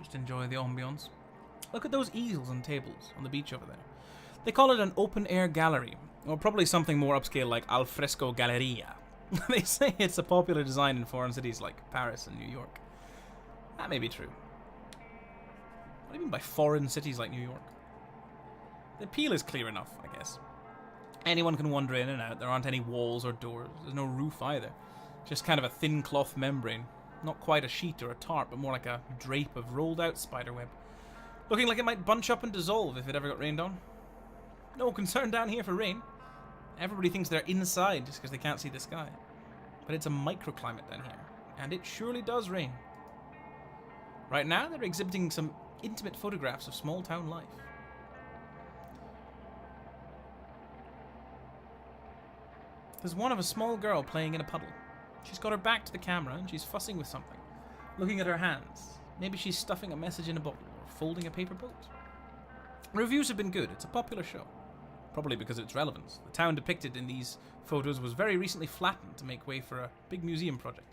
Just enjoy the ambience. Look at those easels and tables on the beach over there. They call it an open-air gallery, or probably something more upscale like al fresco galleria. They say it's a popular design in foreign cities like Paris and New York. That may be true. What do you mean by foreign cities like New York? The appeal is clear enough, I guess. Anyone can wander in and out. There aren't any walls or doors. There's no roof either. Just kind of a thin cloth membrane. Not quite a sheet or a tarp, but more like a drape of rolled out spiderweb. Looking like it might bunch up and dissolve if it ever got rained on. No concern down here for rain. Everybody thinks they're inside just because they can't see the sky. But it's a microclimate down here, and it surely does rain. Right now, they're exhibiting some intimate photographs of small town life. There's one of a small girl playing in a puddle. She's got her back to the camera and she's fussing with something, looking at her hands. Maybe she's stuffing a message in a bottle or folding a paper boat. Reviews have been good. It's a popular show. Probably because of its relevance. The town depicted in these photos was very recently flattened to make way for a big museum project.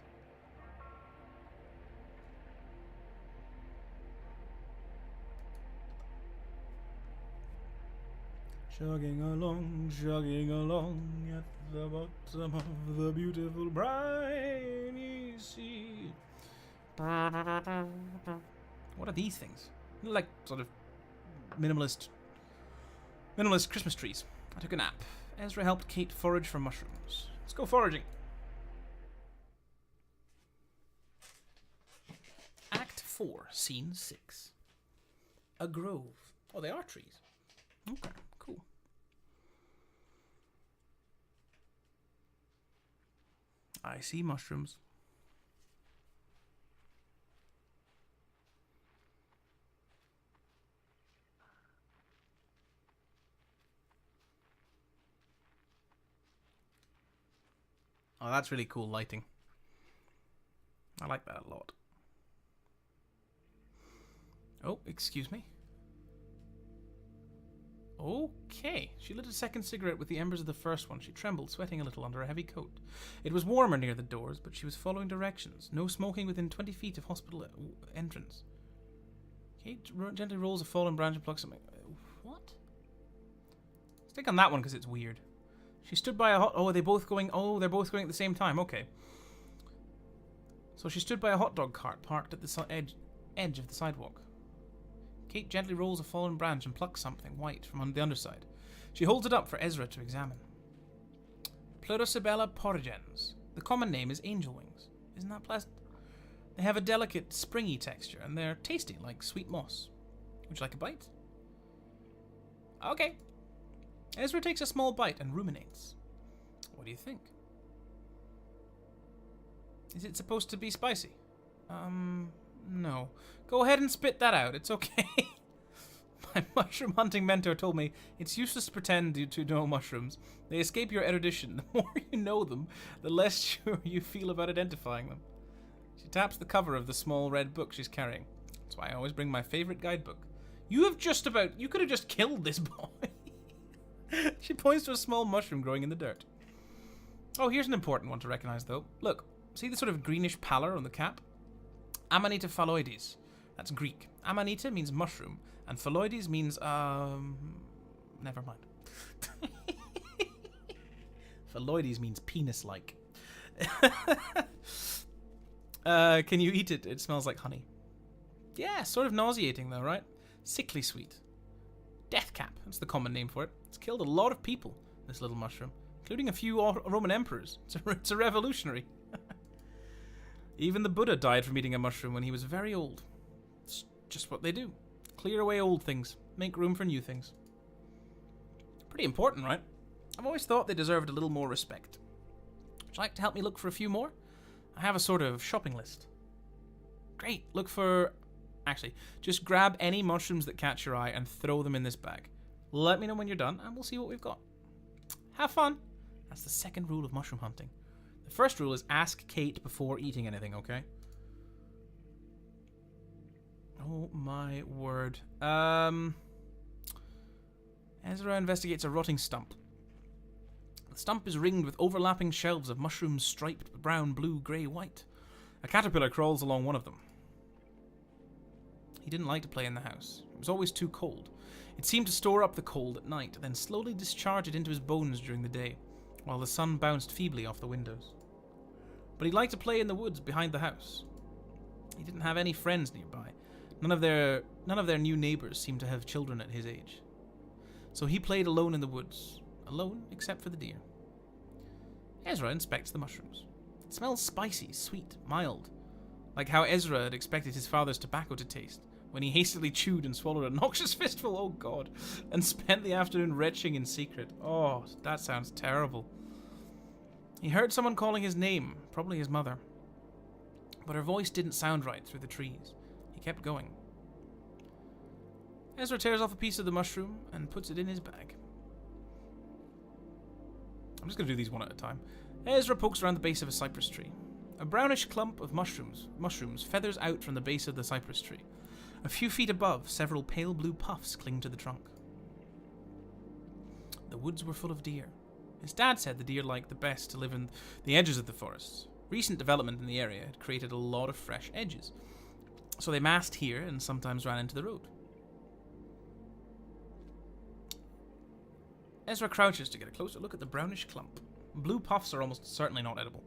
Chugging along at the bottom of the beautiful briny sea. What are these things? Like sort of minimalist Christmas trees. I took a nap. Ezra helped Kate forage for mushrooms. Let's go foraging. Act 4, Scene 6. A grove. Oh, they are trees. Okay, cool. I see mushrooms. Oh, that's really cool lighting. I like that a lot. Oh, excuse me. Okay. She lit a second cigarette with the embers of the first one. She trembled, sweating a little under a heavy coat. It was warmer near the doors, but she was following directions. No smoking within 20 feet of hospital entrance. Kate gently rolls a fallen branch and plucks something. What? Let's take on that one because it's weird. She stood by a oh, they're both going at the same time. Okay. So she stood by a hot dog cart parked at the edge of the sidewalk. Kate gently rolls a fallen branch and plucks something white from the underside. She holds it up for Ezra to examine. Pleurocypella porogens. The common name is angel wings. Isn't that pleasant? They have a delicate, springy texture, and they're tasty, like sweet moss. Would you like a bite? Okay. Ezra takes a small bite and ruminates. What do you think? Is it supposed to be spicy? No. Go ahead and spit that out. It's okay. My mushroom hunting mentor told me it's useless to pretend to know mushrooms. They escape your erudition. The more you know them, the less sure you feel about identifying them. She taps the cover of the small red book she's carrying. That's why I always bring my favorite guidebook. You could have just killed this boy. She points to a small mushroom growing in the dirt. Oh, here's an important one to recognize, though. Look, see the sort of greenish pallor on the cap? Amanita phalloides. That's Greek. Amanita means mushroom, and phalloides means, never mind. Phalloides means penis-like. Can you eat it? It smells like honey. Yeah, sort of nauseating, though, right? Sickly sweet. Death cap, that's the common name for it. It's killed a lot of people, this little mushroom, including a few Roman emperors. It's a revolutionary. Even the Buddha died from eating a mushroom when he was very old. It's just what they do. Clear away old things, make room for new things. Pretty important, right? I've always thought they deserved a little more respect. Would you like to help me look for a few more? I have a sort of shopping list. Great, look for... Actually, just grab any mushrooms that catch your eye and throw them in this bag. Let me know when you're done, and we'll see what we've got. Have fun. That's the second rule of mushroom hunting. The first rule is ask Kate before eating anything, okay? Oh my word. Ezra investigates a rotting stump. The stump is ringed with overlapping shelves of mushrooms striped brown, blue, grey, white. A caterpillar crawls along one of them. He didn't like to play in the house. It was always too cold. It seemed to store up the cold at night, then slowly discharge it into his bones during the day, while the sun bounced feebly off the windows. But he liked to play in the woods behind the house. He didn't have any friends nearby. None of their new neighbors seemed to have children at his age. So he played alone in the woods. Alone, except for the deer. Ezra inspects the mushrooms. It smells spicy, sweet, mild. Like how Ezra had expected his father's tobacco to taste, when he hastily chewed and swallowed a noxious fistful, oh god, and spent the afternoon retching in secret. Oh, that sounds terrible. He heard someone calling his name, probably his mother. But her voice didn't sound right through the trees. He kept going. Ezra tears off a piece of the mushroom and puts it in his bag. I'm just going to do these one at a time. Ezra pokes around the base of a cypress tree. A brownish clump of mushrooms feathers out from the base of the cypress tree. A few feet above, several pale blue puffs cling to the trunk. The woods were full of deer. His dad said the deer liked the best to live in the edges of the forests. Recent development in the area had created a lot of fresh edges, so they massed here and sometimes ran into the road. Ezra crouches to get a closer look at the brownish clump. Blue puffs are almost certainly not edible.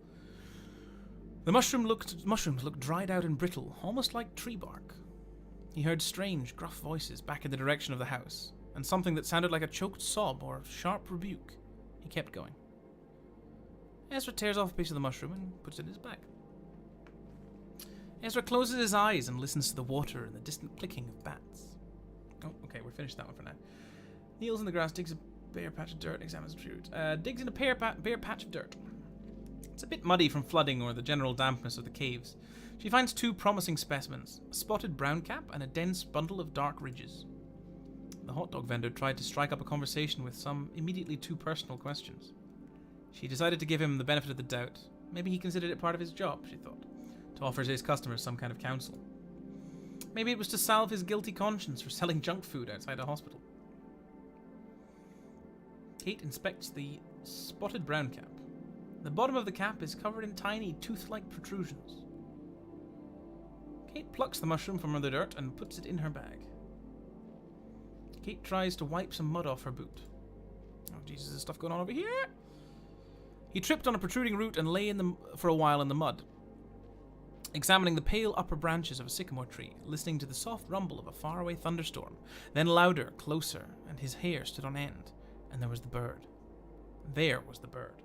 The mushrooms looked dried out and brittle, almost like tree bark. He heard strange, gruff voices back in the direction of the house, and something that sounded like a choked sob or sharp rebuke. He kept going. Ezra tears off a piece of the mushroom and puts it in his bag. Ezra closes his eyes and listens to the water and the distant clicking of bats. Oh, okay, we're finished that one for now. Kneels in the grass, digs a bare patch of dirt, examines the tree root. Digs in a bare patch of dirt. It's a bit muddy from flooding or the general dampness of the caves. She finds two promising specimens, a spotted brown cap and a dense bundle of dark ridges. The hot dog vendor tried to strike up a conversation with some immediately too personal questions. She decided to give him the benefit of the doubt. Maybe he considered it part of his job, she thought, to offer his customers some kind of counsel. Maybe it was to salve his guilty conscience for selling junk food outside a hospital. Kate inspects the spotted brown cap. The bottom of the cap is covered in tiny, tooth-like protrusions. Kate plucks the mushroom from under the dirt and puts it in her bag. Kate tries to wipe some mud off her boot. Oh, Jesus, there's stuff going on over here! He tripped on a protruding root and lay for a while in the mud, examining the pale upper branches of a sycamore tree, listening to the soft rumble of a faraway thunderstorm, then louder, closer, and his hair stood on end, and there was the bird. There was the bird.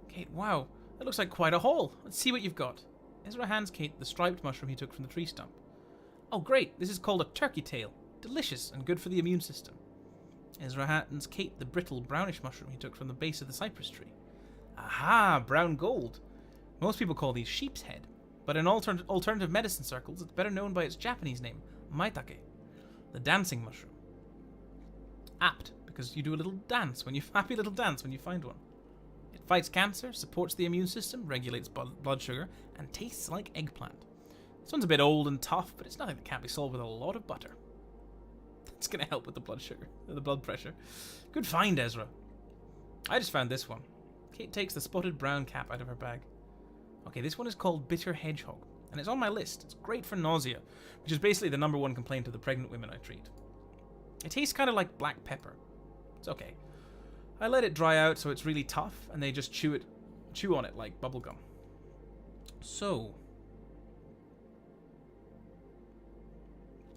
Kate, wow, that looks like quite a haul. Let's see what you've got. Ezra hands Kate the striped mushroom he took from the tree stump. Oh, great, this is called a turkey tail. Delicious and good for the immune system. Ezra hands Kate the brittle, brownish mushroom he took from the base of the cypress tree. Aha, brown gold. Most people call these sheep's head, but in alternative medicine circles, it's better known by its Japanese name, maitake, the dancing mushroom. Apt, because you do a little dance happy little dance when you find one. It fights cancer, supports the immune system, regulates blood sugar, and tastes like eggplant. This one's a bit old and tough, but it's nothing that can't be solved with a lot of butter. It's going to help with the blood pressure. Good find, Ezra. I just found this one. Kate takes the spotted brown cap out of her bag. Okay, this one is called bitter hedgehog, and it's on my list. It's great for nausea, which is basically the #1 complaint of the pregnant women I treat. It tastes kind of like black pepper. It's okay. I let it dry out so it's really tough, and they just chew on it like bubblegum. So,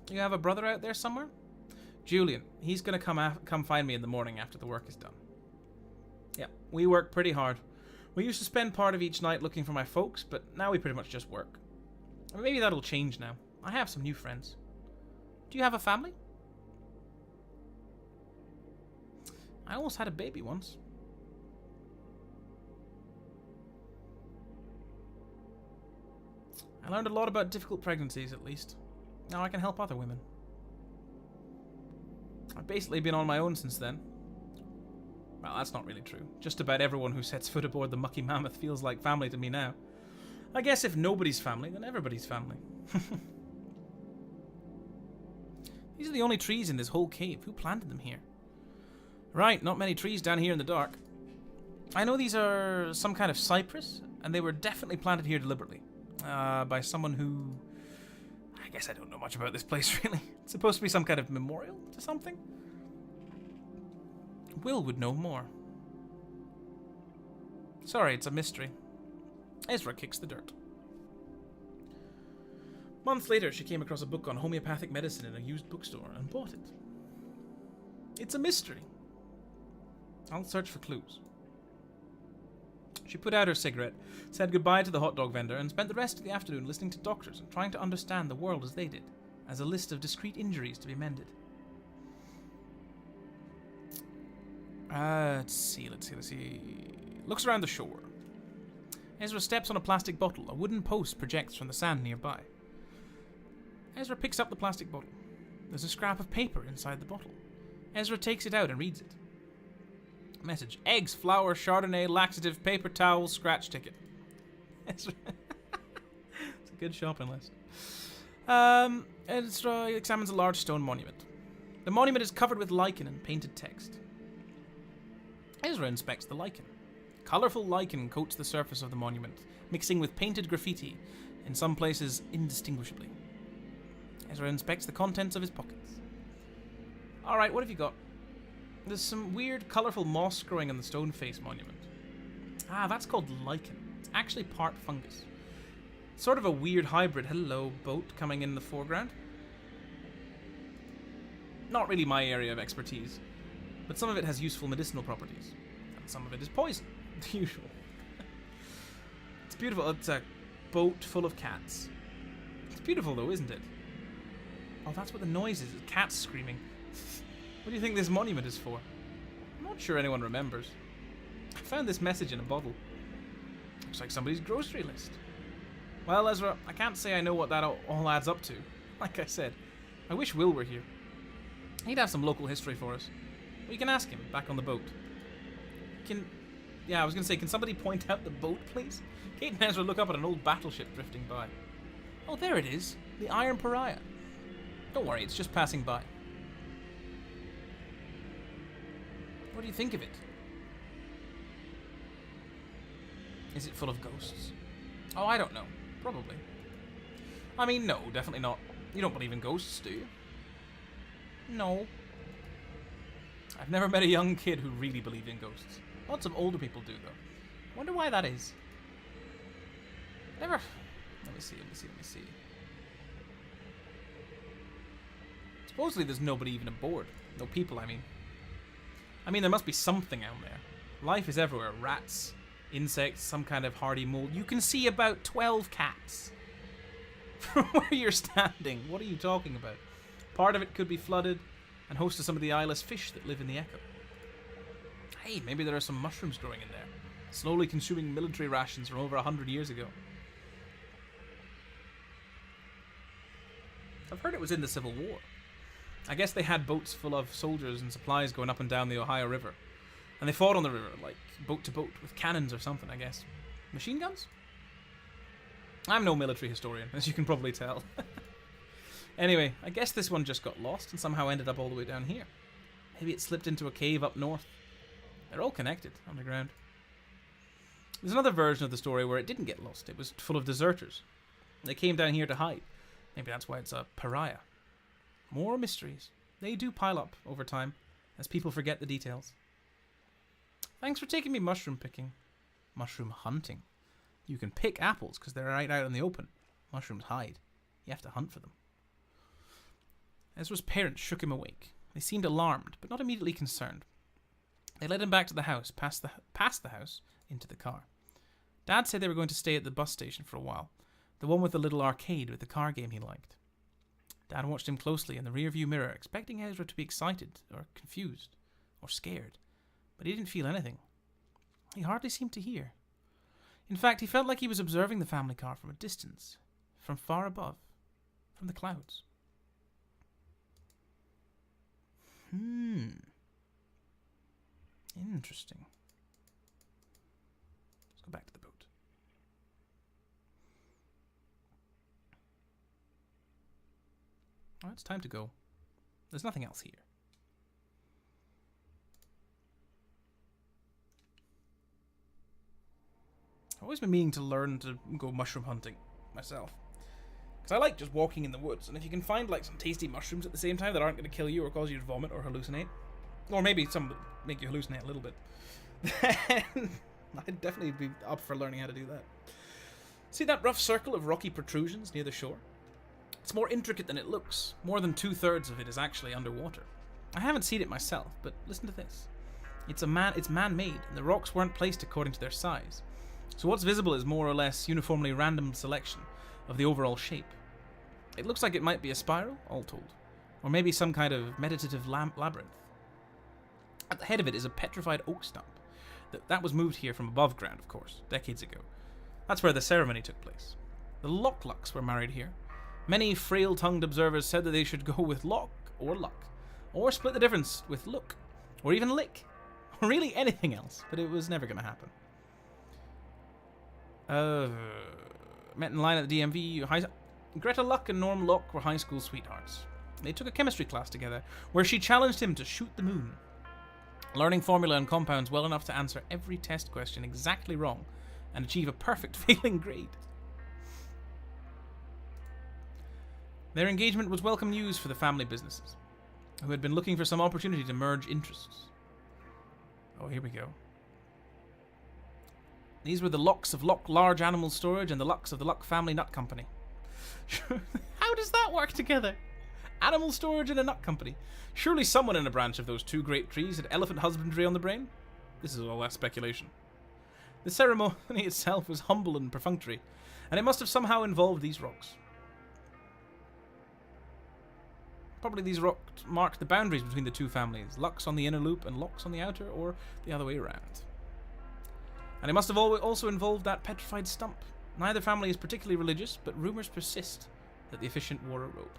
you have a brother out there somewhere? Julian. He's going to come find me in the morning after the work is done. Yeah, we work pretty hard. We used to spend part of each night looking for my folks, but now we pretty much just work. Maybe that'll change now. I have some new friends. Do you have a family? I almost had a baby once. I learned a lot about difficult pregnancies, at least. Now I can help other women. I've basically been on my own since then. Well, that's not really true. Just about everyone who sets foot aboard the Mucky Mammoth feels like family to me now. I guess if nobody's family, then everybody's family. These are the only trees in this whole cave. Who planted them here? Right, not many trees down here in the dark. I know these are some kind of cypress, and they were definitely planted here deliberately. By someone who guess I don't know much about this place, really. It's supposed to be some kind of memorial to something? Will would know more. Sorry, it's a mystery. Ezra kicks the dirt. Months later, she came across a book on homeopathic medicine in a used bookstore and bought it. It's a mystery. I'll search for clues. She put out her cigarette, said goodbye to the hot dog vendor, and spent the rest of the afternoon listening to doctors and trying to understand the world as they did, as a list of discrete injuries to be mended. Let's see. Looks around the shore. Ezra steps on a plastic bottle. A wooden post projects from the sand nearby. Ezra picks up the plastic bottle. There's a scrap of paper inside the bottle. Ezra takes it out and reads it. Message: eggs, flour, Chardonnay, laxative, paper towel, scratch ticket. Ezra. It's a good shopping list. Ezra examines a large stone monument. The monument is covered with lichen and painted text. Ezra inspects the lichen. Colourful lichen coats the surface of the monument, mixing with painted graffiti, in some places indistinguishably. Ezra inspects the contents of his pockets. Alright, what have you got? There's some weird, colourful moss growing on the stone face monument. Ah, that's called lichen. It's actually part fungus. Sort of a weird hybrid. Hello, boat coming in the foreground. Not really my area of expertise, but some of it has useful medicinal properties, and some of it is poison. The usual. It's beautiful. It's a boat full of cats. It's beautiful though, isn't it? Oh, that's what the noise is. It's cats screaming. What do you think this monument is for? I'm not sure anyone remembers. I found this message in a bottle. Looks like somebody's grocery list. Well, Ezra, I can't say I know what that all adds up to. Like I said, I wish Will were here. He'd have some local history for us. We can ask him back on the boat. I was going to say, can somebody point out the boat, please? Kate and Ezra look up at an old battleship drifting by. Oh, there it is. The Iron Pariah. Don't worry, it's just passing by. What do you think of it? Is it full of ghosts? Oh, I don't know. Probably. I mean, no, definitely not. You don't believe in ghosts, do you? No. I've never met a young kid who really believed in ghosts. Lots of older people do, though. Wonder why that is. Never... Let me see. Supposedly there's nobody even aboard. No people, I mean. There must be something out there. Life is everywhere. Rats, insects, some kind of hardy mold. You can see about 12 cats from where you're standing. What are you talking about? Part of it could be flooded and host to some of the eyeless fish that live in the echo. Hey, maybe there are some mushrooms growing in there, slowly consuming military rations from over 100 years ago. I've heard it was in the Civil War. I guess they had boats full of soldiers and supplies going up and down the Ohio River. And they fought on the river, like boat to boat, with cannons or something, I guess. Machine guns? I'm no military historian, as you can probably tell. Anyway, I guess this one just got lost and somehow ended up all the way down here. Maybe it slipped into a cave up north. They're all connected underground. There's another version of the story where it didn't get lost. It was full of deserters. They came down here to hide. Maybe that's why it's a pariah. More mysteries. They do pile up over time, as people forget the details. Thanks for taking me mushroom picking. Mushroom hunting. You can pick apples because they're right out in the open. Mushrooms hide. You have to hunt for them. Ezra's parents shook him awake. They seemed alarmed, but not immediately concerned. They led him back to the house, past the house, into the car. Dad said they were going to stay at the bus station for a while, the one with the little arcade with the car game he liked. Dad watched him closely in the rearview mirror, expecting Ezra to be excited, or confused, or scared, but he didn't feel anything. He hardly seemed to hear. In fact, he felt like he was observing the family car from a distance, from far above, from the clouds. Interesting. Let's go back to the boat. Oh, it's time to go. There's nothing else here. I've always been meaning to learn to go mushroom hunting myself. Because I like just walking in the woods, and if you can find like some tasty mushrooms at the same time that aren't going to kill you or cause you to vomit or hallucinate, or maybe some make you hallucinate a little bit, then I'd definitely be up for learning how to do that. See that rough circle of rocky protrusions near the shore? It's more intricate than it looks. More than 2/3 of it is actually underwater. I haven't seen it myself, but listen to this. It's man-made, and the rocks weren't placed according to their size. So what's visible is more or less uniformly random selection of the overall shape. It looks like it might be a spiral, all told, or maybe some kind of meditative labyrinth. At the head of it is a petrified oak stump. That was moved here from above ground, of course, decades ago. That's where the ceremony took place. The Lock-Lucks were married here. Many frail-tongued observers said that they should go with lock or luck, or split the difference with look, or even lick, or really anything else, but it was never going to happen. Met in line at the DMV. Greta Luck and Norm Locke were high school sweethearts. They took a chemistry class together, where she challenged him to shoot the moon, learning formula and compounds well enough to answer every test question exactly wrong and achieve a perfect failing grade. Their engagement was welcome news for the family businesses, who had been looking for some opportunity to merge interests. Oh, here we go. These were the Locks of Lock Large Animal Storage and the Lucks of the Luck Family Nut Company. How does that work together? Animal storage and a nut company. Surely someone in a branch of those two great trees had elephant husbandry on the brain? This is all that speculation. The ceremony itself was humble and perfunctory, and it must have somehow involved these rocks. Probably these rocks marked the boundaries between the two families, Lucks on the inner loop and Locks on the outer, or the other way around. And it must have also involved that petrified stump. Neither family is particularly religious, but rumors persist that the officiant wore a robe.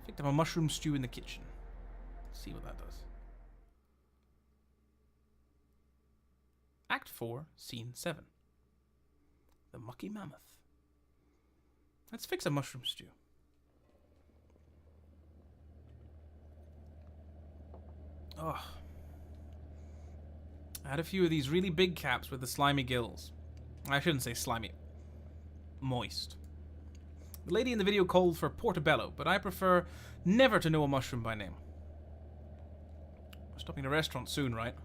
Picked up a mushroom stew in the kitchen. Let's see what that does. Act 4, Scene 7. The Mucky Mammoth. Let's fix a mushroom stew. Oh. I had a few of these really big caps with the slimy gills. I shouldn't say slimy. Moist. The lady in the video called for portobello, but I prefer never to know a mushroom by name. We're stopping at a restaurant soon, right?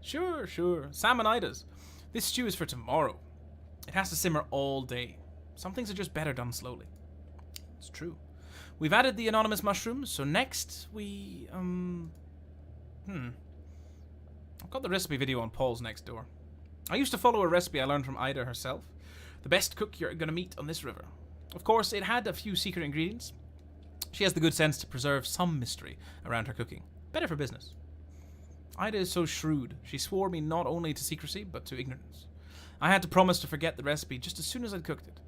Sure. Salmonitas. This stew is for tomorrow. It has to simmer all day. Some things are just better done slowly. It's true. We've added the anonymous mushrooms, so next we, I've got the recipe video on Paul's next door. I used to follow a recipe I learned from Ida herself. The best cook you're going to meet on this river. Of course, it had a few secret ingredients. She has the good sense to preserve some mystery around her cooking. Better for business. Ida is so shrewd. She swore me not only to secrecy, but to ignorance. I had to promise to forget the recipe just as soon as I'd cooked it.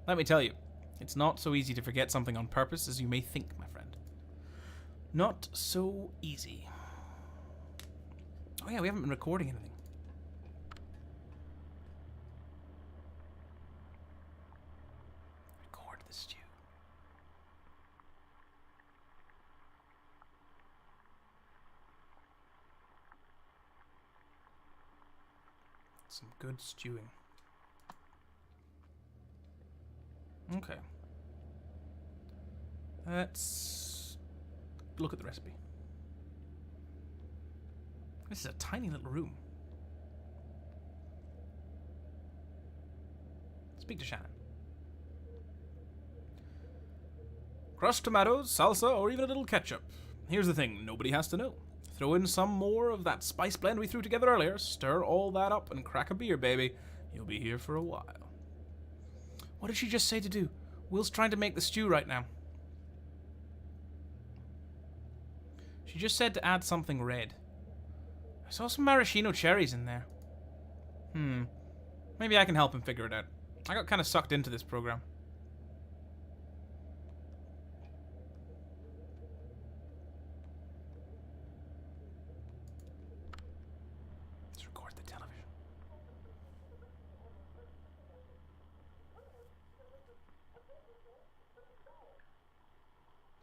Let me tell you, it's not so easy to forget something on purpose as you may think, my friend. Not so easy. Oh yeah, we haven't been recording anything. Record the stew. Some good stewing. Okay. Let's look at the recipe. This is a tiny little room. Speak to Shannon. Crushed tomatoes, salsa, or even a little ketchup. Here's the thing, nobody has to know. Throw in some more of that spice blend we threw together earlier, stir all that up, and crack a beer, baby. You'll be here for a while. What did she just say to do? Will's trying to make the stew right now. She just said to add something red. I saw some maraschino cherries in there. Maybe I can help him figure it out. I got kind of sucked into this program. Let's record the television.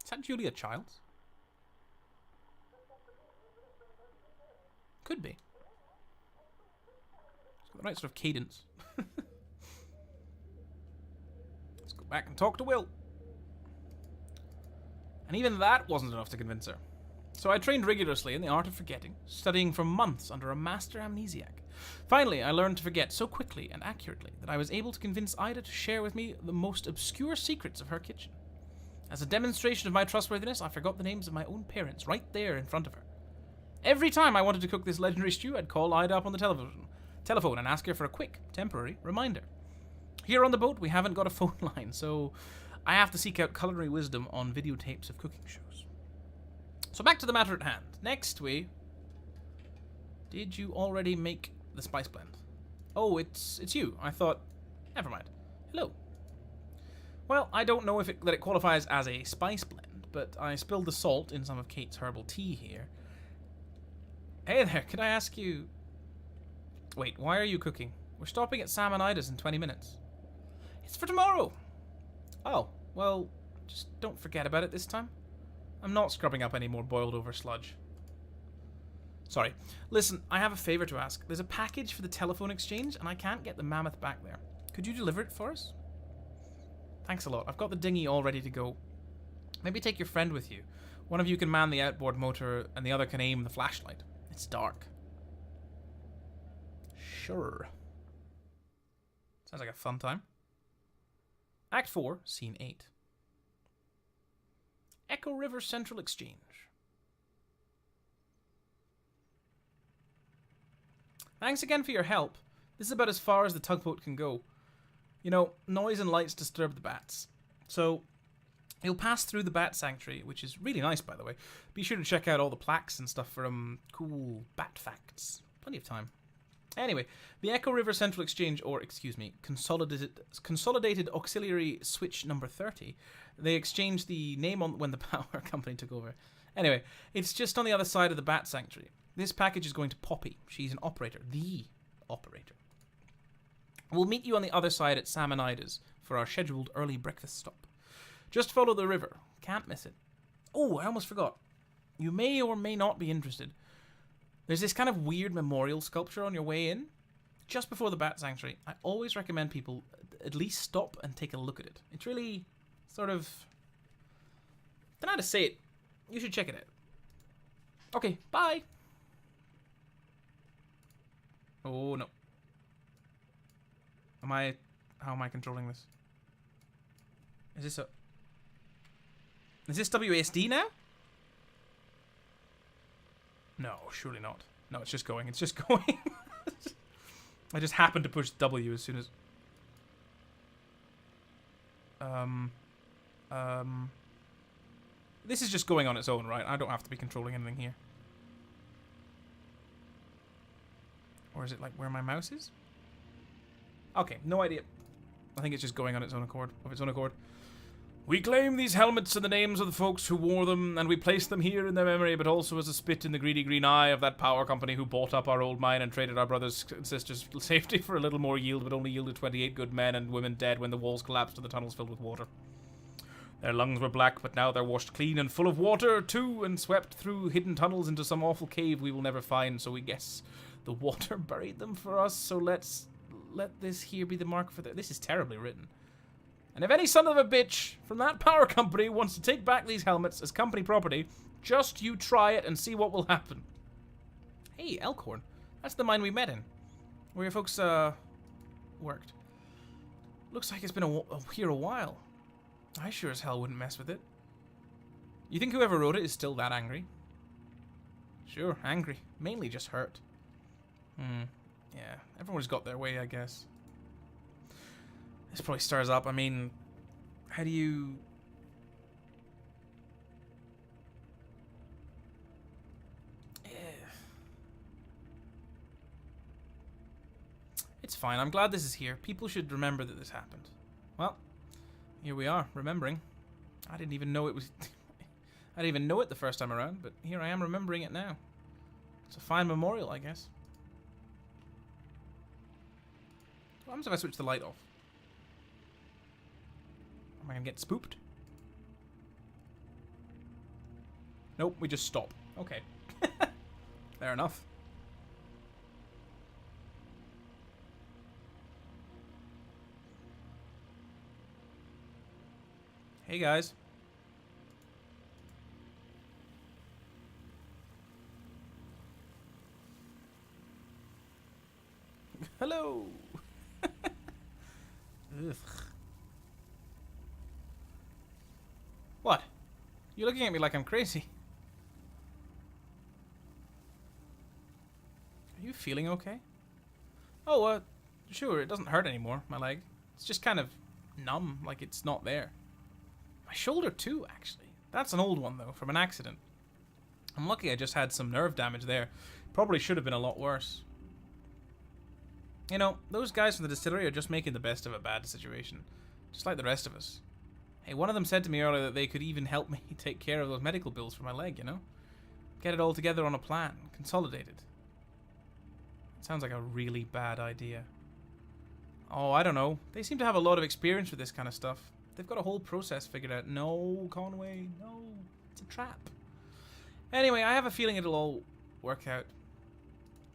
Is that Julia Childs? Could be. It's got the right sort of cadence. Let's go back and talk to Will. And even that wasn't enough to convince her. So I trained rigorously in the art of forgetting, studying for months under a master amnesiac. Finally, I learned to forget so quickly and accurately that I was able to convince Ida to share with me the most obscure secrets of her kitchen. As a demonstration of my trustworthiness, I forgot the names of my own parents right there in front of her. Every time I wanted to cook this legendary stew, I'd call Ida up on the telephone and ask her for a quick, temporary reminder. Here on the boat, we haven't got a phone line, so I have to seek out culinary wisdom on videotapes of cooking shows. So back to the matter at hand. Next, Did you already make the spice blend? Oh, it's you. I thought... Never mind. Hello. Well, I don't know that it qualifies as a spice blend, but I spilled the salt in some of Kate's herbal tea here. Hey there, could I ask you... Wait, why are you cooking? We're stopping at Sam and Ida's in 20 minutes. It's for tomorrow. Oh, well, just don't forget about it this time. I'm not scrubbing up any more boiled over sludge. Sorry. Listen, I have a favor to ask. There's a package for the telephone exchange, and I can't get the mammoth back there. Could you deliver it for us? Thanks a lot. I've got the dinghy all ready to go. Maybe take your friend with you. One of you can man the outboard motor, and the other can aim the flashlight. It's dark. Sure. Sounds like a fun time. Act 4, Scene 8. Echo River Central Exchange. Thanks again for your help. This is about as far as the tugboat can go. You know, noise and lights disturb the bats. So, you'll pass through the bat sanctuary, which is really nice, by the way. Be sure to check out all the plaques and stuff for cool bat facts. Plenty of time. Anyway, the Echo River Central Exchange, or, excuse me, Consolidated Auxiliary Switch number 30, they exchanged the name on when the power company took over. Anyway, it's just on the other side of the Bat Sanctuary. This package is going to Poppy. She's an operator. The operator. We'll meet you on the other side at Sam and Ida's for our scheduled early breakfast stop. Just follow the river. Can't miss it. Oh, I almost forgot. You may or may not be interested. There's this kind of weird memorial sculpture on your way in. Just before the Bat Sanctuary, I always recommend people at least stop and take a look at it. It's really sort of... I don't know how to say it. You should check it out. Okay, bye. Oh, no. How am I controlling this? Is this WASD now? No, surely not. No, it's just going. It's just going. I just happened to push W as soon as... This is just going on its own, right? I don't have to be controlling anything here. Or is it like where my mouse is? Okay, no idea. I think it's just going on its own accord. We claim these helmets and the names of the folks who wore them, and we place them here in their memory, but also as a spit in the greedy green eye of that power company who bought up our old mine and traded our brothers and sisters' safety for a little more yield, but only yielded 28 good men and women dead when the walls collapsed and the tunnels filled with water. Their lungs were black, but now they're washed clean and full of water, too, and swept through hidden tunnels into some awful cave we will never find, so we guess the water buried them for us, so let this here be the mark for This is terribly written. And if any son of a bitch from that power company wants to take back these helmets as company property, just you try it and see what will happen. Hey, Elkhorn. That's the mine we met in. Where your folks, worked. Looks like it's been here a while. I sure as hell wouldn't mess with it. You think whoever wrote it is still that angry? Sure, angry. Mainly just hurt. Yeah, everyone's got their way, I guess. This probably stirs up. I mean, how do you... It's fine. I'm glad this is here. People should remember that this happened. Well, here we are, remembering. I didn't even know it was... I didn't even know it the first time around, but here I am remembering it now. It's a fine memorial, I guess. What happens if I switch the light off? Am I gonna get spooked? Nope, we just stop. Okay. Fair enough. Hey, guys. Hello. Ugh. What? You're looking at me like I'm crazy. Are you feeling okay? Oh, sure, it doesn't hurt anymore, my leg. It's just kind of numb, like it's not there. My shoulder too, actually. That's an old one, though, from an accident. I'm lucky I just had some nerve damage there. Probably should have been a lot worse. You know, those guys from the distillery are just making the best of a bad situation. Just like the rest of us. Hey, one of them said to me earlier that they could even help me take care of those medical bills for my leg, you know? Get it all together on a plan. Consolidated. It sounds like a really bad idea. Oh, I don't know. They seem to have a lot of experience with this kind of stuff. They've got a whole process figured out. No, Conway, no. It's a trap. Anyway, I have a feeling it'll all work out.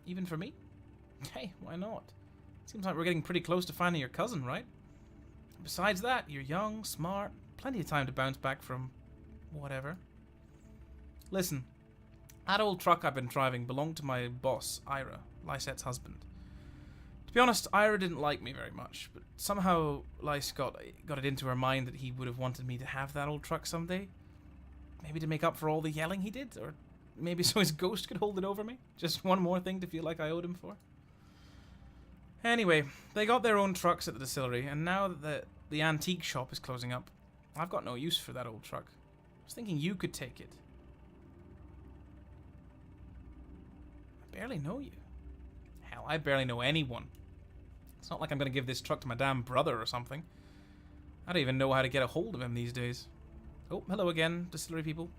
Even for me? Hey, why not? Seems like we're getting pretty close to finding your cousin, right? Besides that, you're young, smart, plenty of time to bounce back from whatever. Listen, that old truck I've been driving belonged to my boss, Ira, Lysette's husband. To be honest, Ira didn't like me very much, but somehow Lyse got it into her mind that he would have wanted me to have that old truck someday. Maybe to make up for all the yelling he did, or maybe so his ghost could hold it over me. Just one more thing to feel like I owed him for. Anyway, they got their own trucks at the distillery, and now that the antique shop is closing up, I've got no use for that old truck. I was thinking you could take it. I barely know you. Hell, I barely know anyone. It's not like I'm going to give this truck to my damn brother or something. I don't even know how to get a hold of him these days. Oh, hello again, distillery people.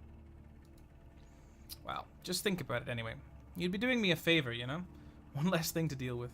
Well, just think about it anyway. You'd be doing me a favor, you know? One less thing to deal with.